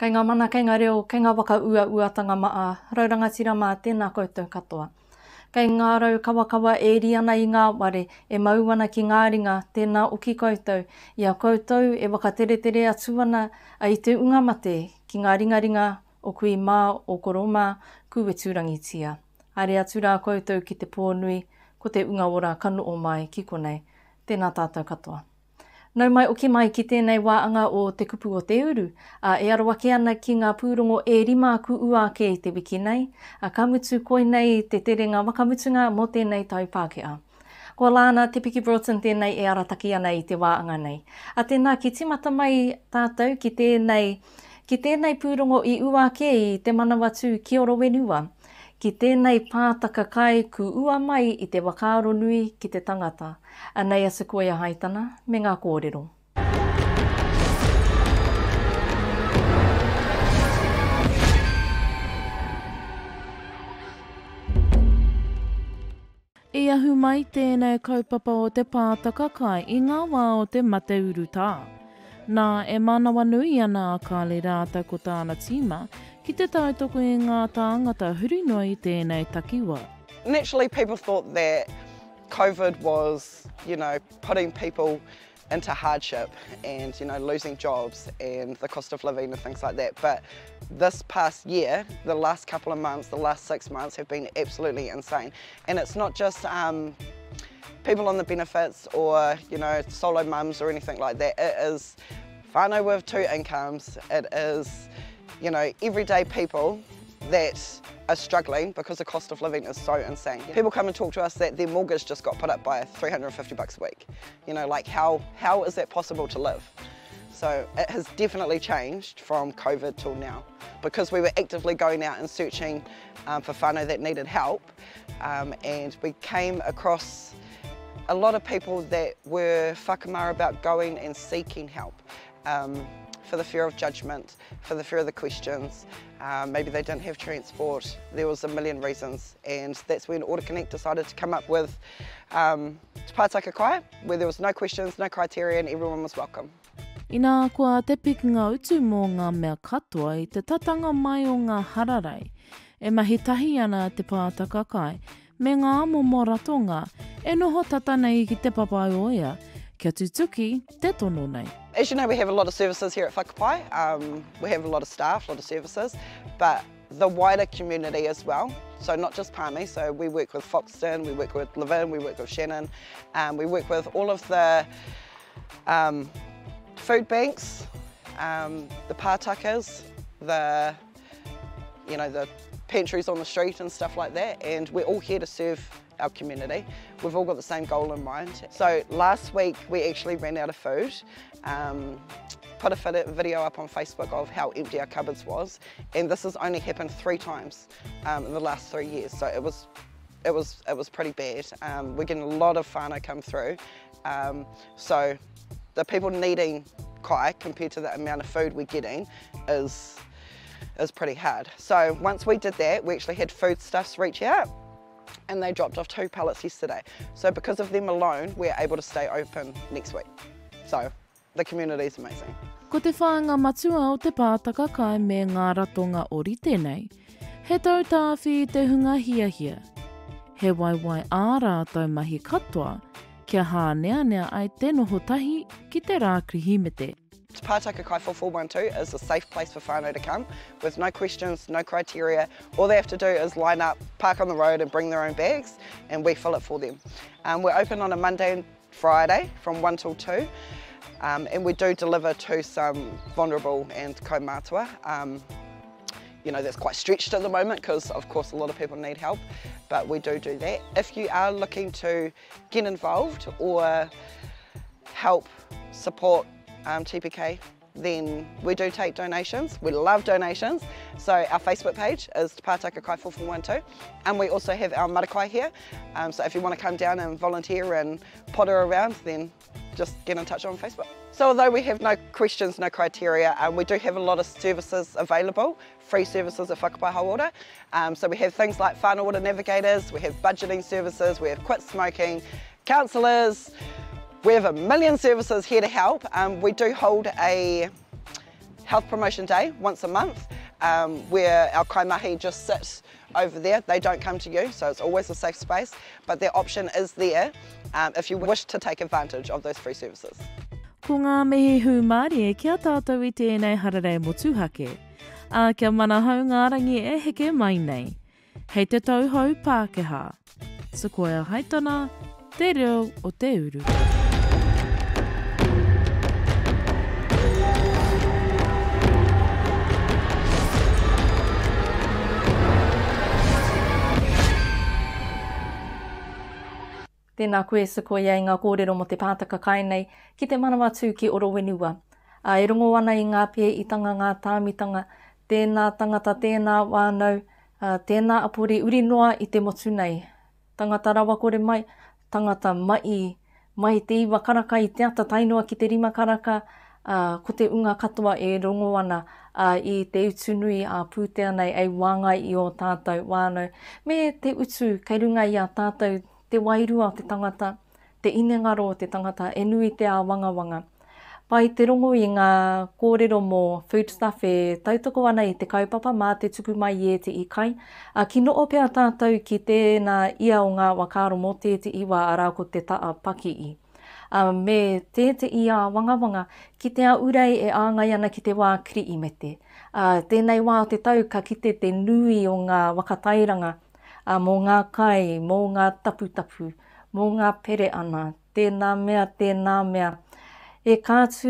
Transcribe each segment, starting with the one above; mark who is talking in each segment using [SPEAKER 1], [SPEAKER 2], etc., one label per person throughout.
[SPEAKER 1] Kei ngā mana, kei ngā reo, kei ngā waka āhuatanga maa, raurangatira mā tēnā koutou katoa. Kei ngā rau kawakawa e ri ana i ngā ware, e mau ana ki ngā ringa, tēnā uki koutou, ia koutou e wakatere atu ana i te unga mate ki ngā ringaringa o kui mā o koroma, ku e tūrangitia. Are atu rā koutou ki te pōnui, ko te unga ora kanu o mai ki konei, tēnā tātou katoa. Nau mai oki mai ki tēnei wāhanga o Te Kupu o Te Uru, e arawake ana ki ngā pūrongo e rima ku uake i te wiki nei, ka mutu koi nei te terenga wakamutunga mo tēnei tau Pākehā. Ko Alana Broughton tēnei e arataki ana i te wāhanga nei. A tēnā ki timata mai tātou ki tēnei pūrongo i uake i Te Manawatū ki Horowhenua. Ki tēnei pātaka kai ku ua mai i te wakaaro nui ki te tangata. Anei asa koe a haitana, me ngā kōrero.
[SPEAKER 2] I ahu mai tēnei kaupapa o te Pātaka kai i ngā wā o te Te Uru tā. Nā e manawa nui ana a kāle rātou ko tāna tīma, ki te tautoko i ngā tāngata Horowhenua i tēnei takiwa.
[SPEAKER 3] Naturally, people thought that COVID was, putting people into hardship and, losing jobs and the cost of living and things like that. But this past year, the last couple of months, the last 6 months have been absolutely insane. And it's not just people on the benefits or, solo mums or anything like that. It is whānui with 2 incomes. It is, everyday people that are struggling because the cost of living is so insane. People come and talk to us that their mortgage just got put up by $350 a week. How is that possible to live? So it has definitely changed from COVID till now, because we were actively going out and searching for whānui that needed help, and we came across a lot of people that were whakamara about going and seeking help. For the fear of judgment, for the fear of the questions, maybe they didn't have transport, there was a million reasons, and that's when AutoConnect decided to come up with Te Pātaka kai, where there was no questions, no criteria, and everyone was welcome.
[SPEAKER 2] Ina kua te pikinga utu mō ngā mea katoa i te tatanga mai o ngā hararei, e mahi tahi ana Te Pātaka kai, me ngā momo ratonga, e noho tatanei ki te papai oia, kia tutuki te tono nei.
[SPEAKER 3] As you know, we have a lot of services here at Whakapaoho. We have a lot of staff, a lot of services, but the wider community as well. So not just Pāmi, so we work with Foxton, we work with Levin, we work with Shannon, we work with all of the food banks, the Pātakas, the pantries on the street and stuff like that, and we're all here to serve our community. We've all got the same goal in mind. So last week we actually ran out of food, put a video up on Facebook of how empty our cupboards was, and this has only happened 3 times in the last 3 years, so it was pretty bad. We're getting a lot of whānui come through, so the people needing kai compared to the amount of food we're getting is pretty hard. So once we did that, we actually had foodstuffs reach out, and they dropped off 2 pallets yesterday. So because of them alone, we're able to stay open next week. So the community is amazing.
[SPEAKER 2] Ko te whānga matua o te Pātaka kai me ngā ratonga ori tēnei, he tautāwhi te hunga hiahia. He waiwai ārā tau mahi katoa, kia hāneanea ai te noho tahi ki te rā Kirihimete.
[SPEAKER 3] Te Pātaka kai 4412 is a safe place for whānui to come, with no questions, no criteria. All they have to do is line up, park on the road and bring their own bags, and we fill it for them. We're open on a Monday and Friday from 1 till 2, and we do deliver to some vulnerable and kaumātua. That's quite stretched at the moment because of course a lot of people need help, but we do that. If you are looking to get involved or help support TPK, then we do take donations. We love donations. So our Facebook page is Te Pātaka kai 4412, and we also have our marakai here. So if you want to come down and volunteer and potter around, then just get in touch on Facebook. So although we have no questions, no criteria, we do have a lot of services available, free services at Whakapaoho order. So we have things like whānau order navigators, we have budgeting services, we have quit smoking, counsellors. We have a million services here to help. We do hold a Health Promotion Day once a month, where our kaimahi just sit over there. They don't come to you, so it's always a safe space, but their option is there if you wish to take advantage of those free services.
[SPEAKER 2] Ko ngā mihi hūmari e kia tātou I tēnei hararei mo tūhake. Kia mana hau ngā rangi e heke mai nei. Hei te tauhou Pākehā. Sequoia haitana, Te Reo o Te Uru.
[SPEAKER 1] Tēnā koe Sequoia I ngā kōrero mo Te Pātaka kainei ki Te Manawatū ki Horowhenua. E rongo ana I ngā pē I tanga ngā tāmitanga, tēnā tangata, tēnā wānau, tēnā apuri uri noa I te motu nei. Tangata rawa kore mai, tangata mai te iwa karaka I te ata tainua ki te rima karaka, ko te unga katoa e rongo ana I te utu nui a pūtea nei ei wāngai I o tātou wānau. Me te utu kei runga I a tātou te wairua o te tangata, te inengaro o te tangata, e nui te āwangawanga. Pai te rongo I ngā kōrero mō foodstuff e tautoko ana I te kaupapa mā te tuku mai I te ikai. Ki noo pēr tātou ki tēnā ia o ngā wakaro mō te iwa arā ko te taa pakii. Me te ia wangawanga ki te aurei e āngai ana ki te wā Kirihimete. Tēnei wā o te tau ka kite te nui o ngā wakatairanga, mō ngā kai, mō ngā taputapu, mō ngā pere ana, tēnā mea. E kātu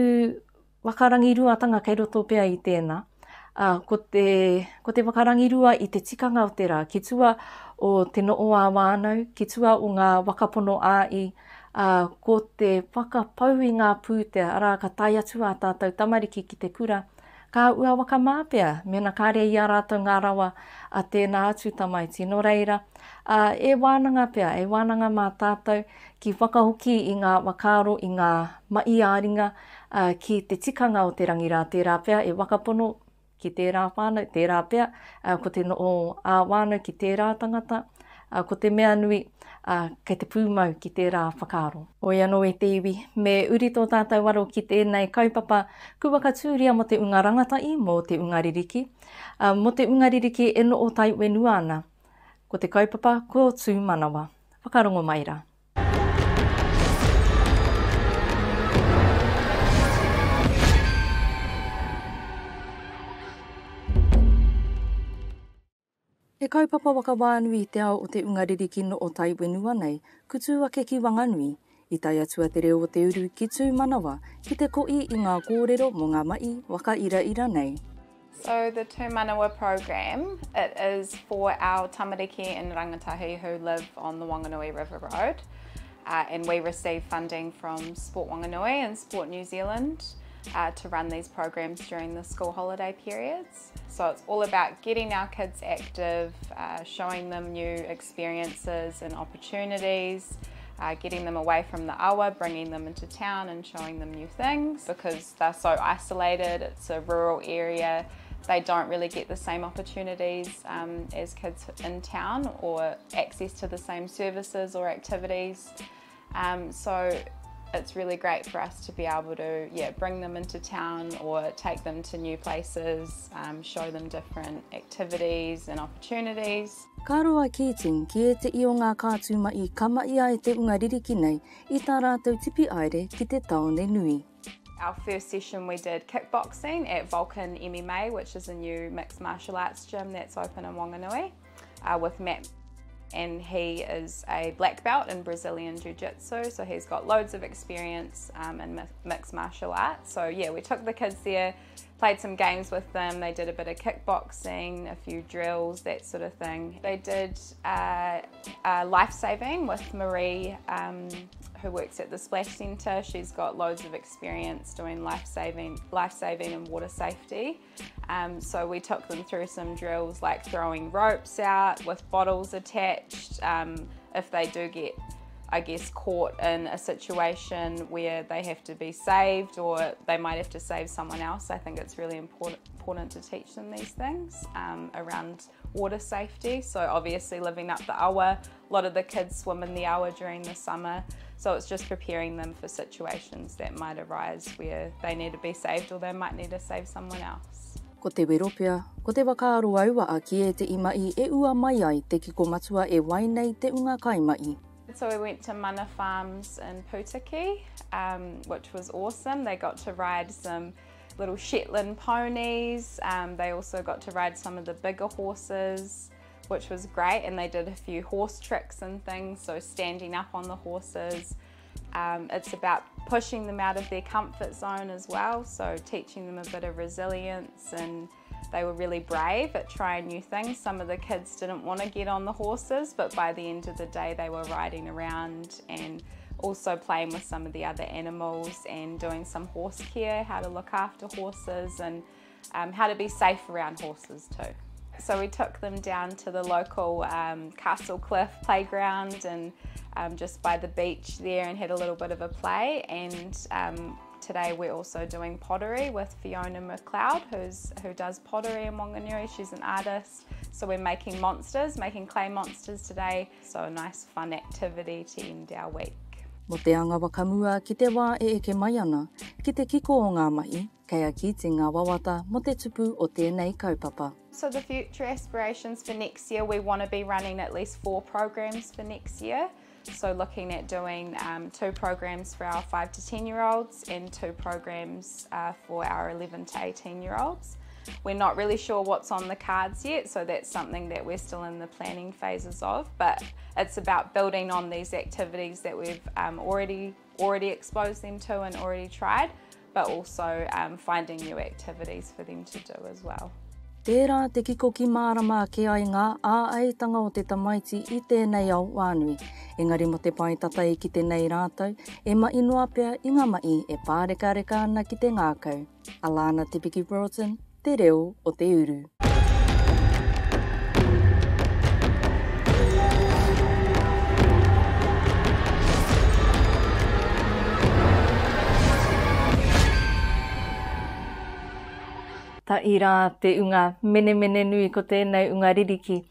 [SPEAKER 1] wakarangi ruatanga kei roto pēr I tēnā. Ko te wakarangi rua I te tikanga o te rā, ki tua o te noo a wānau, ki tua o ngā wakapono āi, ko te whakapaoho I ngā pūtea, arā ka tai atu a tātou tamariki ki te kura, ka ua waka māpea, mena kāre I a rātou ngā rawa a tēnā atu tamai tino reira. E wānanga pēr, e wānanga mā tātou ki whakahoki I ngā wakaro, I ngā mai āringa, ki te tikanga o te rangira, tērā pēr, e wakapono ki tērā whānau, tērā pēr, ko te noo a wānau ki tērā tangata, ko te mea nui, kei te pūmau ki tērā whakaro. Oi anō e te iwi, me uri tō tātou waro ki tēnei kaupapa, ku wakatūria mo te unga rangatai, mo te unga ririki. Mo te unga ririki e noo taiwhenua ana. Ko te kaupapa, ko Tū Manawa. Whakarongo mai rā. E kaupapa waka wānui te ao o te ungaririki no o taiwhenua nei, kutu ake ki whanganui, I tai atua Te Reo o Te Uru ki Tū Manawa, ki te koi I ngā kōrero mo ngā mai waka ira nei.
[SPEAKER 4] So the Tū Manawa program, it is for our tamariki and rangatahi who live on the Whanganui River Road, and we receive funding from Sport Whanganui and Sport New Zealand to run these programs during the school holiday periods. So it's all about getting our kids active, showing them new experiences and opportunities, getting them away from the awa, bringing them into town and showing them new things because they're so isolated, it's a rural area, they don't really get the same opportunities as kids in town or access to the same services or activities. So it's really great for us to be able to bring them into town or take them to new places, show them different activities and opportunities.
[SPEAKER 1] Ka roa kīting ki e te i o ngā kātū mai ka mai ai te unga ririki nei I tā rātou tipi aere ki te taone nui.
[SPEAKER 4] Our first session we did kickboxing at Vulcan MMA, which is a new mixed martial arts gym that's open in Whanganui, with Matt. And he is a black belt in Brazilian Jiu-Jitsu, so he's got loads of experience in mixed martial arts. So yeah, we took the kids there, played some games with them, they did a bit of kickboxing, a few drills, that sort of thing. They did life-saving with Marie, who works at the Splash Centre. She's got loads of experience doing life-saving and water safety. So we took them through some drills like throwing ropes out with bottles attached. If they do get, I guess, caught in a situation where they have to be saved or they might have to save someone else, I think it's really important to teach them these things around water safety. So obviously living up the awa, lot of the kids swim in the awa during the summer, so it's just preparing them for situations that might arise where they need to be saved or they might need to save someone else.
[SPEAKER 1] Ko te weropea, ko te wakaaro aua a ki e te imai e ua mai ai te kiko matua e wainei te unga kaimai.
[SPEAKER 4] So we went to Mana Farms in Pūtaki, which was awesome. They got to ride some little Shetland ponies. They also got to ride some of the bigger horses, which was great. And they did a few horse tricks and things, so standing up on the horses. It's about pushing them out of their comfort zone as well, so teaching them a bit of resilience, and they were really brave at trying new things. Some of the kids didn't want to get on the horses, but by the end of the day they were riding around and also playing with some of the other animals and doing some horse care, how to look after horses and how to be safe around horses too. So we took them down to the local Castle Cliff playground and just by the beach there and had a little bit of a play. And today we're also doing pottery with Fiona McLeod, who does pottery in Wanganui. She's an artist. So we're making monsters, making clay monsters today. So a nice fun activity to end our week.
[SPEAKER 1] Mo te anga wakamua ki te wā e eke mai ana, ki te kiko o ngā mai, kei a ki te ngā wawata mo te tupu o tēnei kaupapa.
[SPEAKER 4] So the future aspirations for next year, we want to be running at least 4 programs for next year. So looking at doing 2 programs for our 5 to 10-year-olds and 2 programs for our 11 to 18-year-olds. We're not really sure what's on the cards yet, so that's something that we're still in the planning phases of, but it's about building on these activities that we've already exposed them to and already tried, but also finding new activities for them to do as well.
[SPEAKER 1] Tērā te kiko ki mārama ke ai ngā āhuatanga o te tamaiti i tēnei au whānui. Engari mo te paitata i ki tēnei rātou, e mainoa pia i ngā mai e pāreka ana ki te ngākau. Alana Broughton, Te Reo o Te Uru. Ta i rā te unga mene nui ko tēnei unga ririki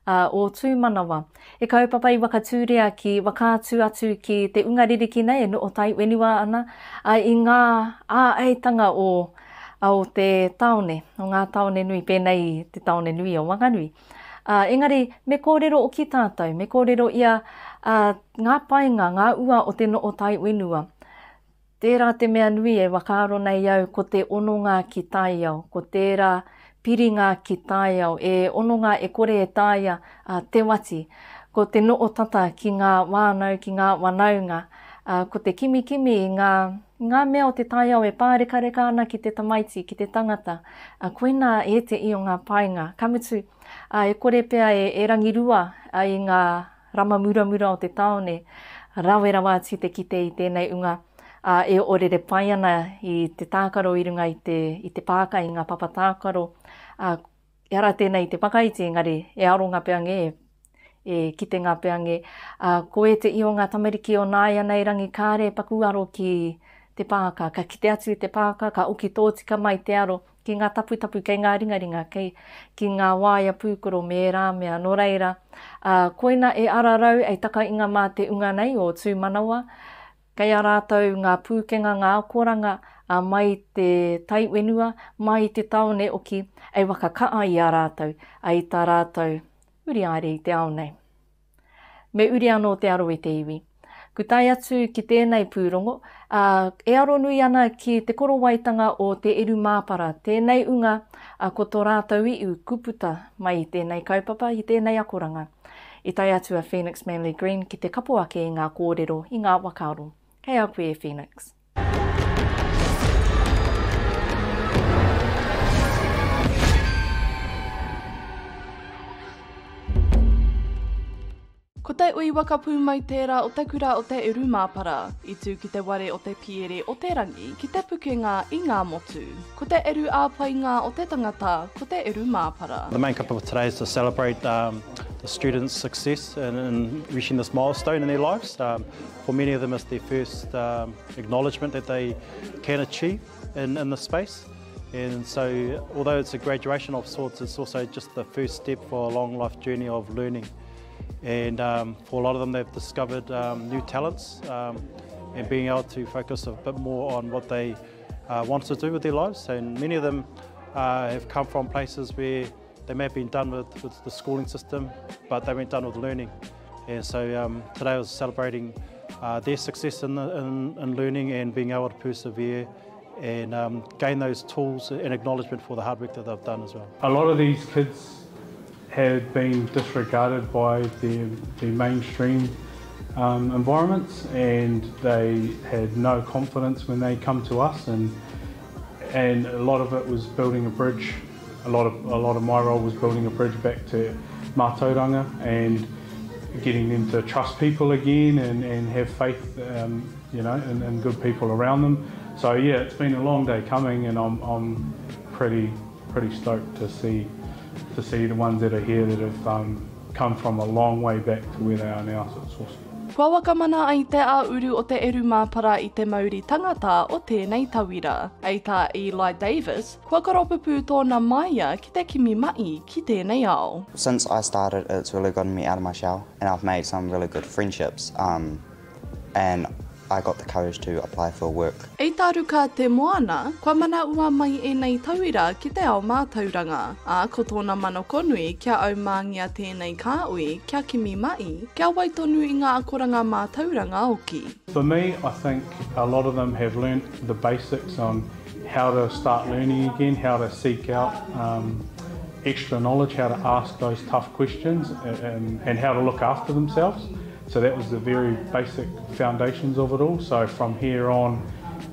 [SPEAKER 1] o Tū Manawa. E kaupapa i wakatūrea ki wakaatu atu ki te unga ririki nei e no o Horowhenua ana i ngā āhuatanga o te taone, o ngā taone nui, pēnei te taone nui o Wanganui. Engari, me kōrero o ki tātou, me kōrero ia ngā painga, ngā ua o te no o Horowhenua. Tērā te mea nui e wakaaro nei au ko te ononga ki tai au, ko tērā piringa ki tai au, e ononga e kore e taia te wati, ko te no o tata ki ngā wānau, ki ngā wanaunga, ko te kimi ngā mea o te tai au e pāreka ana ki te tamaiti, ki te tangata, koina e te i o ngā painga, kamutu, e kore pea e rangirua i ngā rama muramura o te taone, rawerawa ati te kite i tēnei unga, e orere pai ana i te tākaro i runga i te pāka i ngā papa tākaro. E ara tēnei te pakaiti, engari e aronga peange, e kite ngā peange. Ko e te i o ngā tamariki o nāia nei rangi kāre pakuaro ki te pāka. Ka kite atu i te pāka, ka uki tōtika mai te aro ki ngā tapu kei ngā ringaringa, ki ngā wāia pūkoro me rā mea no reira. Koina e ararau ei taka inga mā te unga nei o Tū Manawa. Kei a rātou ngā pūkenga, ngā koranga mai te Horowhenua, mai te taone oki, ei wakakaa i a rātou, ai tā rātou uriare i te ao nei. Me uri anō te aro i te iwi. Ku tai atu ki tēnei pūrongo, e aro nui ana ki te korowaitanga o te eru māpara, tēnei unga ko tō rātou i u kuputa mai i tēnei kaupapa, i tēnei akoranga. I tai atu a Phoenix Manly Green ki te kapuake i ngā kōrero, i ngā wakaaro. Kei au koe Phoenix.
[SPEAKER 5] Ko te ui wakapu mai tērā o te kura o te uru māpara, i tū ki te ware o te piere o te rangi, ki te pukenga i ngā motu. Ko te eru āpainga o te tangata, ko te eru māpara.
[SPEAKER 6] The main cup of today is to celebrate the students' success in reaching this milestone in their lives. For many of them, it's their first acknowledgement that they can achieve in this space. And so, although it's a graduation of sorts, it's also just the first step for a long life journey of learning. And for a lot of them, they've discovered new talents and being able to focus a bit more on what they want to do with their lives. And many of them have come from places where they may have been done with the schooling system, but they weren't done with learning. And so today I was celebrating their success in learning and being able to persevere and gain those tools and acknowledgement for the hard work that they've done as well.
[SPEAKER 7] A lot of these kids had been disregarded by the mainstream environments, and they had no confidence when they come to us, and a lot of it was building a bridge. A lot of my role was building a bridge back to mātauranga and getting them to trust people again and have faith, you know, in good people around them. So yeah, it's been a long day coming, and I'm pretty stoked to see the ones that are here that have come from a long way back to where they are now. So it's awesome.
[SPEAKER 5] Kua wakamana ai te āuru o te eru māpara I te Māori tangata o tēnei tauira. Ei tā Eli Davis, kua karopupu tōna māia ki te kimi mai ki tēnei ao.
[SPEAKER 8] Since I started, it's really gotten me out of my shell, and I've made some really good friendships, and I got the courage to apply for work.
[SPEAKER 5] Ei tāruka te moana, kua mana ua mai e nei tauira ki te ao mātauranga. A ko tōna mano konui kia au māngia tēnei kāui, kia kimi mai, kia waitonu I ngā akoranga mātauranga oki.
[SPEAKER 7] For me, I think a lot of them have learnt the basics on how to start learning again, how to seek out extra knowledge, how to ask those tough questions, and how to look after themselves. So that was the very basic foundations of it all. So from here on,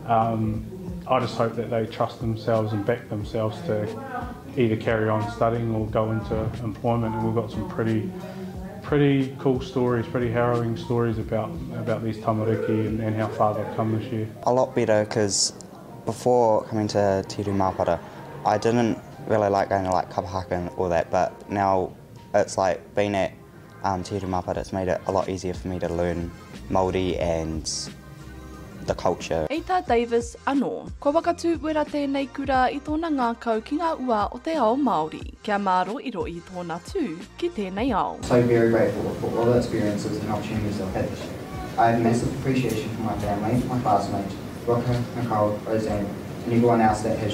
[SPEAKER 7] I just hope that they trust themselves and back themselves to either carry on studying or go into employment. And we've got some pretty cool stories, pretty harrowing stories about these tamariki and how far they've come this year.
[SPEAKER 8] A lot better, because before coming to Te Uru Māpara, I didn't really like going to like kapahaka and all that, but now it's like being at Te Uru Māpara, it's made it a lot easier for me to learn Māori and the culture.
[SPEAKER 5] Ei tā Davis anō, kua wakatū wera tēnei kura I tōna ngākau ki ngā ua o te ao Māori, kia māro iro I tōna tū ki tēnei ao.
[SPEAKER 9] So very grateful for all the experiences and opportunities I've had this year. I have massive appreciation for my family, my classmates, Roka, Nicole, Roseanne, and everyone else that has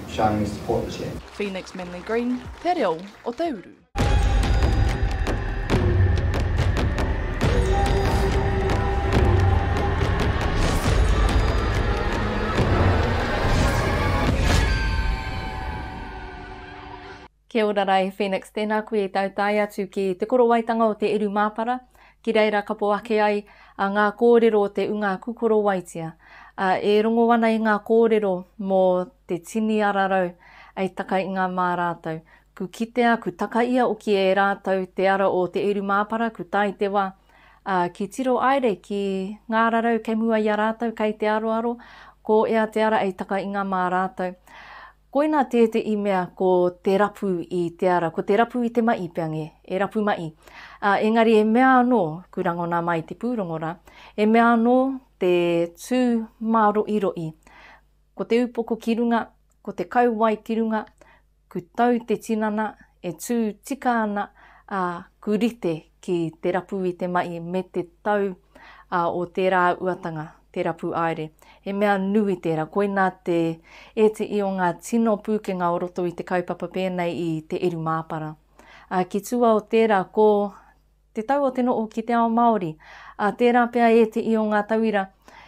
[SPEAKER 9] shown me support this year.
[SPEAKER 5] Phoenix Manly Green, Te Reo o Te Uru.
[SPEAKER 1] Kia ora rai, Phoenix, tēnā koe tau tai atu ki te korowaitanga o te Uru Māpara. Ki reira ka po ake ai ngā kōrero o te unga kukoro waitia. E rongo ana I ngā kōrero mō te tini ararau ai taka I ngā mā rātou. Ku kitea, ku taka ia o ki e rātou te ara o te Uru Māpara, ku tai te wā. Ki tiro aere ki ngā rarau kei mua I a rātou, kei te aroaro, ko ea te ara ai taka I ngā mā rātou. Koina te I mea ko te rapu I te ara, ko te rapu I te mai peange, e rapu mai. Engari e mea anō, ku rangona mai te pūrongo rā, e mea anō te tū maroi. Ko te upoko ki runga, ko te kauwai ki runga, ku tau te tinana, e tū tika ana, ku rite ki te rapu I te mai me te tau o te rā āhuatanga, te rapu aere. E mea nui tērā, koina te I o ngā tino pūkenga o roto I te kaupapa pēnei I te Uru Māpara. Ki tua o tērā, ko te tau o te noo ki te ao Māori, tērā pēa I o ngā tauira.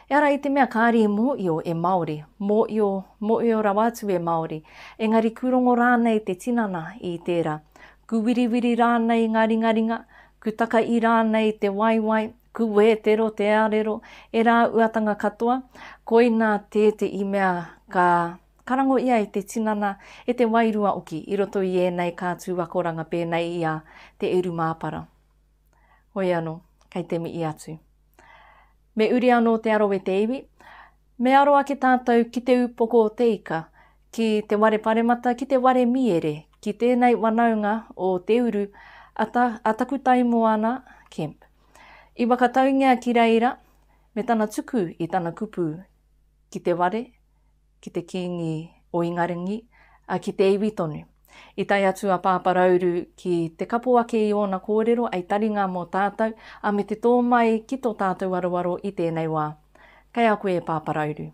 [SPEAKER 1] E ara I te mea kāri e mōio e Māori, mōio rawatu e Māori. Engari kūrongo rānei te tinana I tērā. Ku wiriwiri rānei ngā ringaringa, ku taka I rānei te waiwai, ku we te ro te arero, e rā āhuatanga katoa, koina te I mea ka karango ia I te tinana e te wairua oki, I roto I nei kātū wakoranga pēnei ia te Uru Māpara. Hoi anō, kei te mi I atu. Me uri anō te aro e te iwi, me aro ake tātou ki te upoko o te ika, ki te ware paremata, ki te ware miere, ki tēnei wanaunga o te uru, ataku taimo ana camp. I wakataungia ki reira, me tana tuku I tana kupu, ki te ware, ki te kingi o ingaringi, ki te iwi tonu. I tai atu a pāparauru ki te kapu ake i ōna kōrero ai taringa mō tātou, a me te tō mai ki tō tātou arawaro i tēnei wā. Kei a koe pāparauru.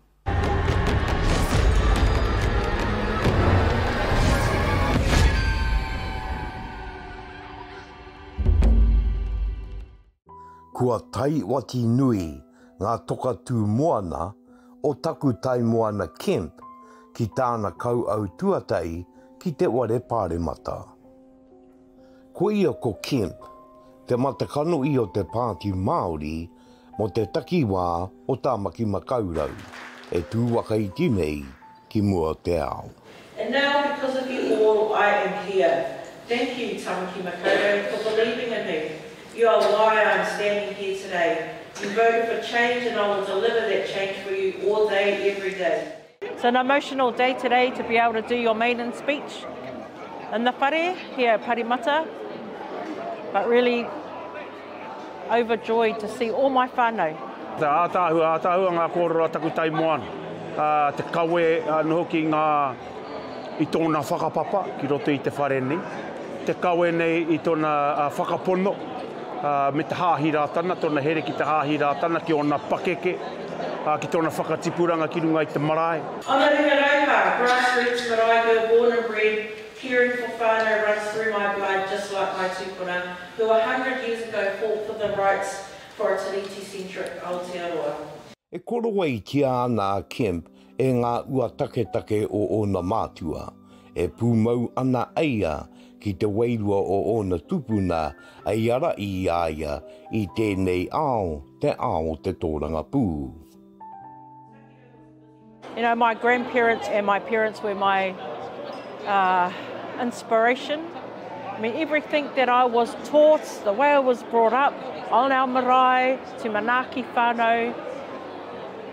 [SPEAKER 10] Kua tai wati nui ngā toka tū moana o taku tai moana camp ki tāna kau au tuatai ki te ware pāremata. Ko ia ko camp, te matakano i o te pāti Māori mo te takiwā o tā maki makaurau, e tū waka i tinei ki mua te ao.
[SPEAKER 11] And now, because of you all, I am here. Thank you, Tamaki Makaurau, for believing in me. You are why I'm standing here today. You voted for change and I will deliver that change for you all day, every day.
[SPEAKER 12] It's an emotional day today to be able to do your maiden speech in the whare here at Parimata, but really overjoyed to see all my whānui.
[SPEAKER 13] Te ātahu ngā kōrero taku tai moana, te kawe no hoki ngā i tōna whakapapa ki roto i te whare nei, te kawe nei i tōna whakapono, me te hāhirātana, tōna here ki te hāhirātana ki ona pakeke, ki tōna whakatipuranga ki runga i te marae.
[SPEAKER 11] I'm a Ringaraupa, grassroots marae girl born and bred, caring for whānau runs through my blood just like my tūpuna, who 100 years ago fought for the rights for a tiriti-centric Aotearoa.
[SPEAKER 10] E koroa i tia ana a camp e ngā ua take o ona mātua, e pūmau ana eia ki te wairua o ona tupuna ai ara i aia i tēnei ao, te ao te tōranga pū.
[SPEAKER 12] You know, my grandparents and my parents were my inspiration. I mean, everything that I was taught, the way I was brought up, on our marae, to manaaki whānau,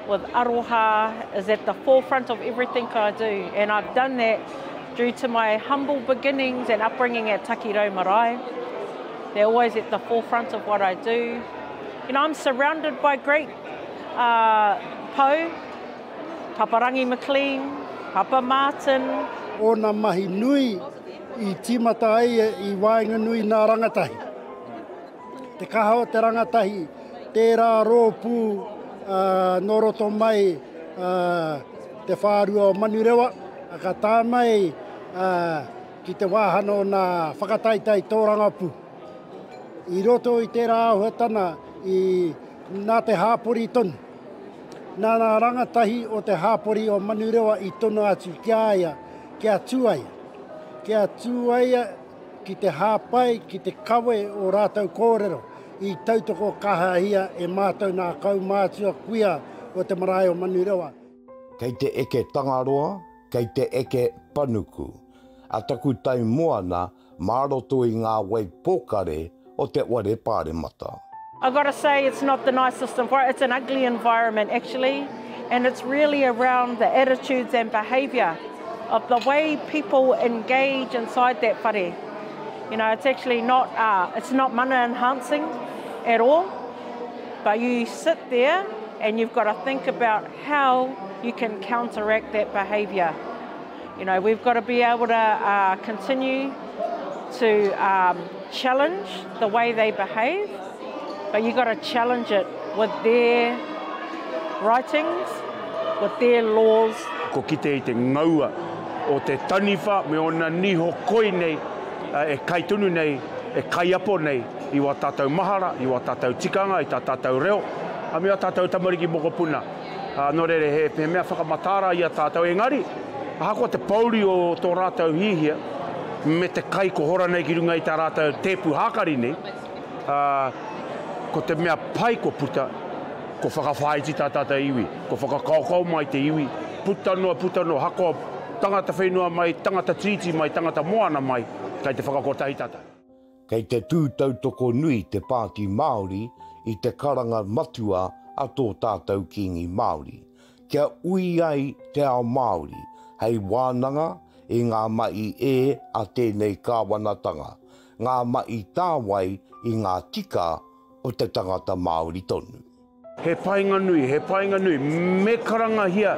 [SPEAKER 12] with aroha, is at the forefront of everything I do. And I've done that due to my humble beginnings and upbringing at Taki Reo marae. They're always at the forefront of what I do. You know, I'm surrounded by great pou, Paparangi McLean, Papa Martin.
[SPEAKER 14] Ona mahi nui i timata ai i wāinga nui nā rangatahi. Te kaha o te rangatahi, tērā rōpū no roto mai te whārua o Manu Rewa, a ka tā mai ki te wāhano nā whakataitai tōranga pū. I roto i tērā āhuatanga i nā te hāpori tonu. Nā rangatahi o te hāpori o Manu Rewa i tonu atu kia aia, kia tūaia. Kia tūaia ki te hāpai, ki te kawe o rātou kōrero. I tautoko kahahia e mātou nā kaumātua kuia o te marae o Manu Rewa.
[SPEAKER 10] Kei te eke tangaroa, kei te eke panuku. A taku tai moana, māroto i ngā wai pōkare o te ware pāremata.
[SPEAKER 12] I've got to say it's not the nicest environment, it's an ugly environment actually, and it's really around the attitudes and behaviour of the way people engage inside that whare. You know, it's actually not, it's not mana enhancing at all, but you sit there and you've got to think about how you can counteract that behaviour. You know, we've got to be able to continue to challenge the way they behave, but you've got to challenge it with their writings, with their laws.
[SPEAKER 13] Ko kite i te ngaua o te taniwha me ona niho koi nei, e kaitunu nei, e kaiapo nei, i wā tātou mahara, i wā tātou tikanga, i tā tātou reo, a mea tātou tamariki mokopuna. Nō rere he mea whakamatara i a tātou engari, hako te pauri o tō rātou hihia, me te kai ko hora nei ki runga i tā rātou tēpu hākari nei, ko te mea pai ko puta, ko whakawhaiti tā tātou iwi, ko whakakaukau mai te iwi, puta noa, hako tangata whenua mai, tangata triti mai, tangata moana mai, kei te whakakotahi tātou.
[SPEAKER 10] Kei te tūtautoko nui te pāti Māori i te karanga matua a tō tātou kingi Māori. Kia ui ai te ao Māori, hei wānanga i ngā mai e a tēnei kāwanatanga, ngā mai tāwai i ngā tika o te tangata Māori tonu.
[SPEAKER 13] He painga nui, me karanga hia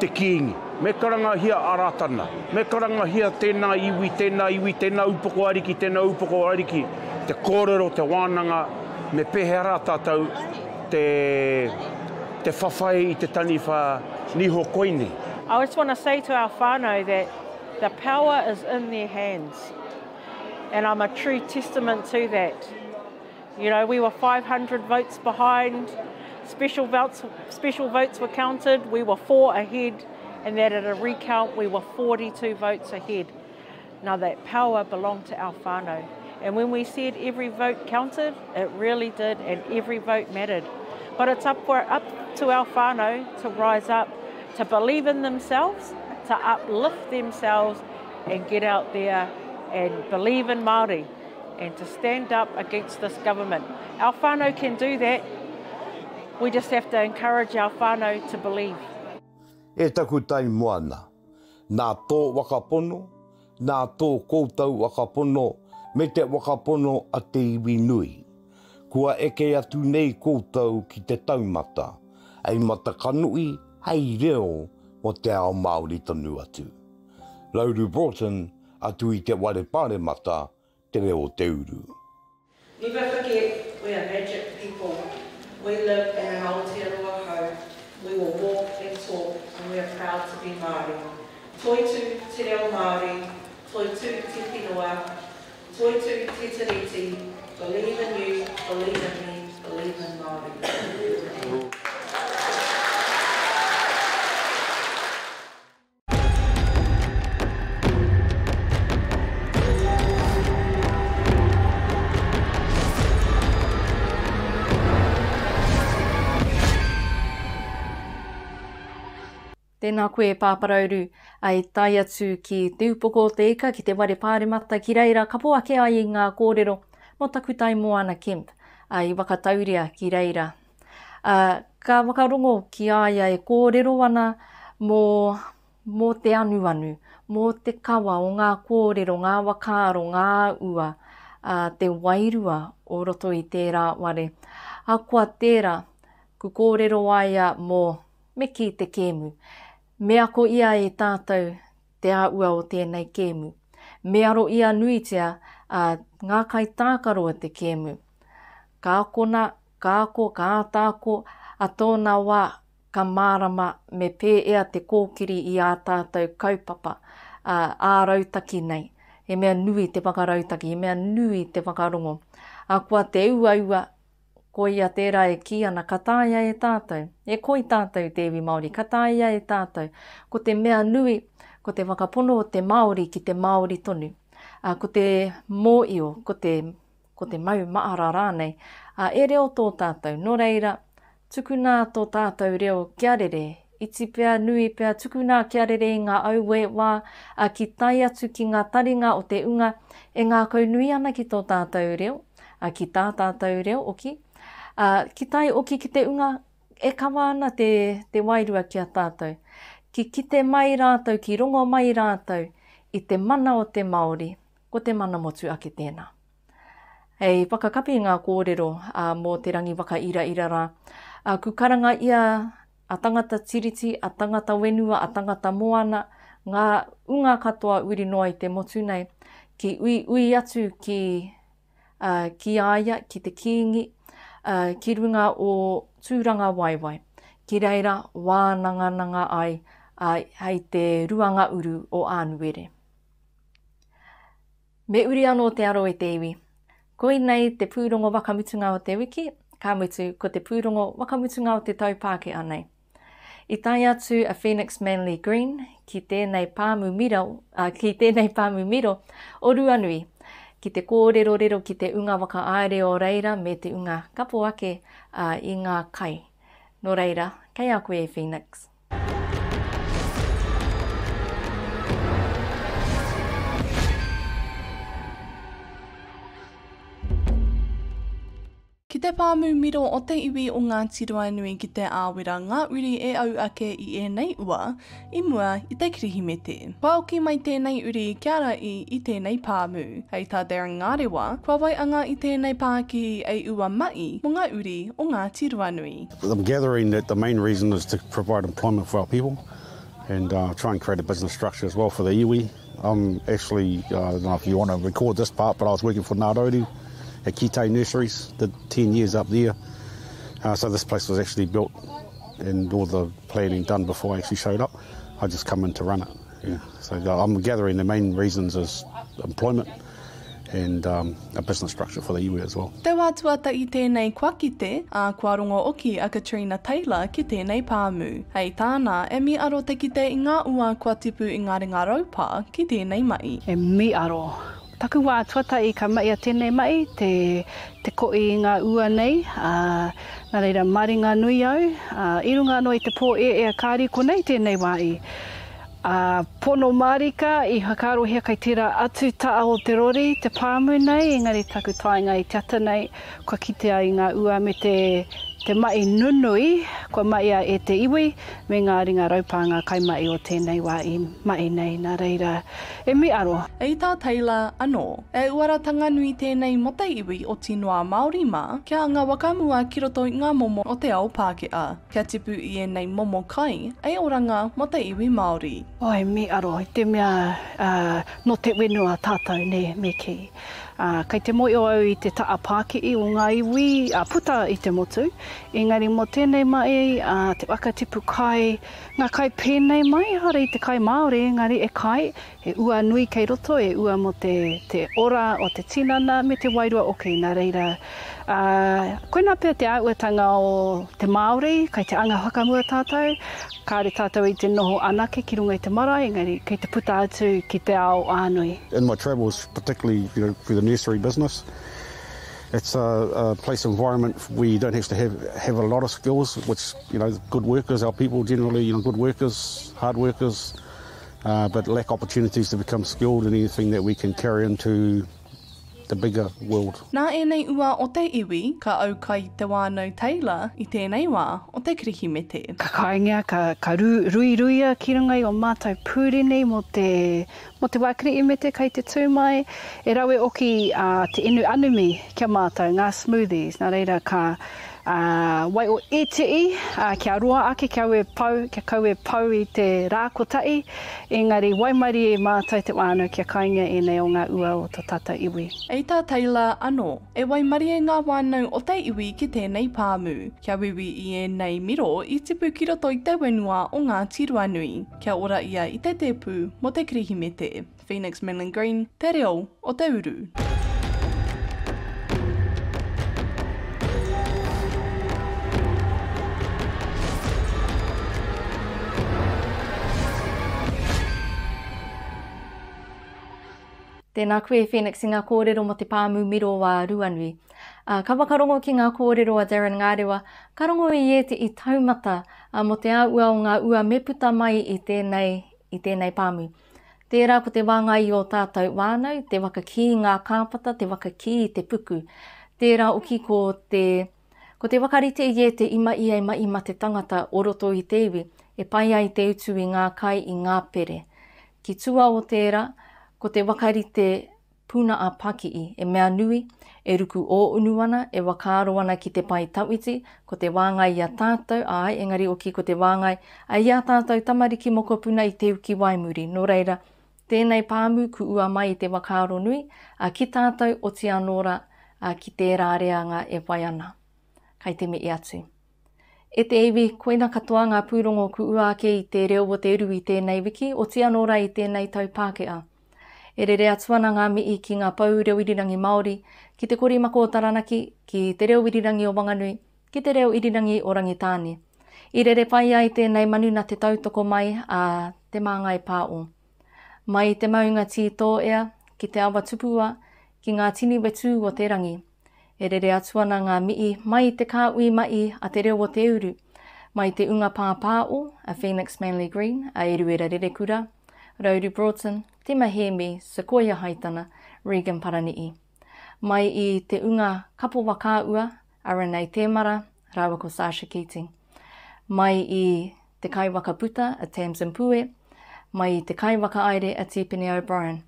[SPEAKER 13] te kiingi. Me karangahia aratana. Me karangahia tēnā iwi, tēnā upoko ariki, te kōrero, te wānanga, me pehera tātou te whawhai I te taniwha niho koine.
[SPEAKER 12] I just want to say to our whānau that the power is in their hands. And I'm a true testament to that. You know, we were 500 votes behind. Special votes were counted. We were 4 ahead. And that at a recount, we were 42 votes ahead. Now that power belonged to our whānau. And when we said every vote counted, it really did, and every vote mattered. But it's up to our whānau to rise up, to believe in themselves, to uplift themselves and get out there and believe in Māori and to stand up against this government. Our whānau can do that. We just have to encourage our whānau to believe.
[SPEAKER 10] E taku tai moana, nā tō wakapono, nā tō koutou wakapono, me te wakapono a te iwi nui. Kua eke atu nei koutou ki te taumata, ei mata kanui, hei reo mo te ao Māori tonu atu. Alana Broughton, atu I te ware pare mata, Te Reo Te Uru.
[SPEAKER 11] Never forget, we are magic people. We live in an Aotearoa home. We will walk and talk, and we are proud to be Māori. Toitu te reo Māori, toitu te whenua, toitu te tiriti, believe in you, believe in me, believe in Māori.
[SPEAKER 1] Tēnā koe pāparauru, ai tai atu ki te upoko te ika, ki te ware pāremata ki reira, ka poake ai I ngā kōrero, mo taku tai moana Kemp, ai wakatauria ki reira. Ka wakarongo ki aia e kōrero ana mō te anu, mō te kawa o ngā kōrero, ngā wakaro, ngā ua, te wairua o roto I tērā ware. Kua tērā, ku kōrero aia mō meki te kēmu. Me ako ia e tātou te āua o tēnei kēmu. Me aro ia nuitia ngā kai tākaroa te kēmu. Ka akona, ka ako, ka ātāko, a tōna wā ka mārama me pē ea te kōkiri I a tātou kaupapa ārautaki nei. He mea nui te whakarautaki, he mea nui te whakarongo. Kua te ua, ko ia tērā e ki ana, ka tāia e tātou. E koi tātou te iwi Māori, ka tāia e tātou. Ko te mea nui, ko te whakapono o te Māori ki te Māori tonu. Ko te mōio, ko te mau maara rānei. E reo tō tātou. Nō reira, tukuna tō tātou reo kia rere. Iti pia, nui pia, tukuna kia rere I ngā auwe wā, ki tai atu ki ngā taringa o te unga, e ngā kaunui ana ki tō tātou reo, ki tā tātou reo oki. Ki tai oki ki te unga, e kawa ana te wairua ki a tātou. Ki kite mai rātou, ki rongo mai rātou, I te mana o te Māori, ko te Manawatū ake tēnā. Hei, whakakapi ngā kōrero mō te rangi waka ira rā. Ku karanga ia a tangata tiriti, a tangata whenua, a tangata moana, ngā unga katoa uri noa I te motu nei, ki ui atu ki aia, ki te kiingi, ki runga o tūranga waiwai. Ki reira, wānanga ai hei te ruanga uru o ānuere. Me uri anō te aro e te iwi. Koinei te pūrongo wakamutunga o te wiki, ka mutu ko te pūrongo wakamutunga o te taupāke Anei. I tai atu a Phoenix Manly Green ki tēnei pāmu miro o Ruanui. Ki te kōrero rero ki te unga waka aere o reira me te unga kapo ake I ngā kai. Nō reira, kei a koe e Phoenix.
[SPEAKER 5] Ki te pāmu miro o te iwi o ngā tirohanga ki te āwera, ngā uri e au ake I ēnei ua, I mua I te Kirihimete. Paoki mai tēnei uri kia rai I tēnei pāmu. Hei tā te rangarewa, kua wai anga I tēnei pāki e ua mai mo ngā uri o ngā tirohanga.
[SPEAKER 15] I'm gathering that the main reason is to provide employment for our people. and try and create a business structure as well for the iwi. I'm actually, I don't know if you want to record this part, but I was working for Ngā Rauru at Kitei Nurseries, did 10 years up there. So this place was actually built and all the planning done before I actually showed up. I just come in to run it. Yeah. So I'm gathering the main reasons is employment and a business structure for the iwi as well.
[SPEAKER 5] Te wātuata I tēnei kua kite, kua rongo oki a Katrina Taylor ki tēnei pāmu. Hei tāna, e mi aro te kite I ngā ua kua tipu I ngā ringa raupā ki tēnei mai.
[SPEAKER 16] E mi aro. Taku wātuata I ka mai a tēnei mai, te koi I ngā ua nei, nā reira maringa nui au, I runga anō I te pō e kāri ko nei tēnei wai. Pono marika I hakarohia kai tira atu taa o te rori, te pāmu nei, engari taku tainga I te ata nei, kua kitea I ngā ua me te mai nunui, kua mai a e te iwi, me ngā ringa raupanga kai mai o tēnei wā I mai nei, nā reira. E mi aro.
[SPEAKER 5] E tā Taylor anō, e uaratanga nui tēnei mo te iwi o tinoa Māori mā, kia ngā wakamua ki roto I ngā momo o te ao Pākehā, kia tipu I e nei momo kai, e oranga mo te iwi Māori.
[SPEAKER 16] Oi, mi aro, I te mea no te wenua tātou ne me ki. Kei te moi o au I te taa Pākehī o ngā iwi, puta I te motu. Engari mo tēnei mai, te wakatipu kai, ngā kai pēnei mai, hara I te kai Māori, engari e kai, e ua nui kei roto, e ua mo te ora o te tinana, me te wairua oki, nā reira. Koina pia te āhuatanga o te Māori, kei te anga whakamua tātou, kāre tātou I te noho anake ki runga I te marae, engari kei te puta atu ki te ao ānui.
[SPEAKER 15] In my travels, particularly through the nursery business, it's a place environment where you don't have to have a lot of skills, which, good workers, our people generally, good workers, hard workers, but lack opportunities to become skilled in anything that we can carry into the bigger world.
[SPEAKER 5] Nā enei ua o te iwi, ka au kai te wānau Taylor I tēnei wā o te Kirihimete.
[SPEAKER 16] Ka kaingia, ka ruiruia ki runga I o mātou pūrene mo te wā Kirihimete kei te tūmai. E rawe oki te inu anumi kia mātou, ngā smoothies, nā reira ka wai o eti kia roa ake kia kaue pau I te rākotai, engari waimari e mātou te wānau kia kaingia e nei o ngā ua o tō tata iwi.
[SPEAKER 5] E tā Taylor anō, e waimari e ngā wānau o te iwi ki tēnei pāmu, kia wiwi I e nei miro I tipu ki roto I te wenua o ngā tirua nui, kia ora ia I te tepu mo te Kirihimete. Phoenix Mainland Green, Te Reo o Te Uru.
[SPEAKER 1] Tēnā koe Phoenix I ngā kōrero mo te pāmu miro wā ruanui. Ka wakarongo ki ngā kōrero a Darren Ngārewa, ka rongo I te I taumata mo te āua o ngā ua me puta mai I tēnei pāmu. Tērā ko te wāngai o tātou wānau, te waka ki ngā kāpata, te waka ki te puku. Tērā oki ko te wakarite I te ima I mai ma te tangata o roto I te iwi, e pai ai te utu I ngā kai I ngā pere. Ki tua o tērā, ko te wakarite puna a Pākehī, e mea nui, e ruku o unuana, e wakaro ana ki te pai tauiti, ko te wāngai a tātou, engari oki ko te wāngai a ia tātou tamariki moko puna I te uki waimuri. Nō reira, tēnei pāmu ku ua mai I te wakaro nui, ki tātou o te anora, ki te rāreanga e wai ana. Kai te me I atu. E te iwi, koina katoa ngā pūrongo ku ua ake I te reo o te uru I tēnei wiki, o te anora I tēnei tau Pākehā. E re rea tuana ngā mii ki ngā pau reo irirangi Māori, ki te kori mako o Taranaki, ki te reo irirangi o Wanganui, ki te reo irirangi o Rangitāne. I re pai ai tēnei manu na te tautoko mai a te māngai pāo. Mai te maunga tī tō ea, ki te awa tupua, ki ngā tini wetu o te rangi. E re rea tuana ngā mii mai te kāui mai a te reo o te uru, mai te unga pāpāo, a Phoenix Mainland Green, a Eruera Rerekura, Alana Broughton, Te Mahemi, Sequoia Haitana, Regan Parani'i. Mai I te unga kapo wakaua, Anei Tēmara, Rawako Sasha Keating. Mai I te kai wakaputa, a Tamsin Pue. Mai I te kai wakaaere, a Tipene O'Brien.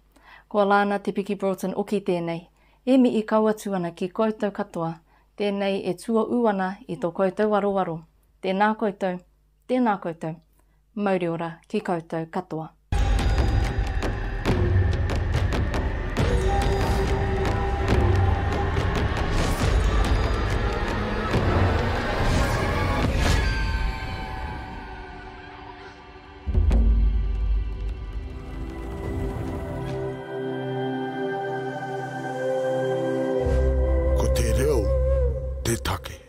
[SPEAKER 1] Ko Alana Te Piki Broughton oki tēnei. E mi I kaua tuana ki koutou katoa. Tēnei e tua uana I tō koutou waro. Tēnā koutou, tēnā koutou, Mauri ora ki koutou katoa.
[SPEAKER 10] Ko te reo, te take.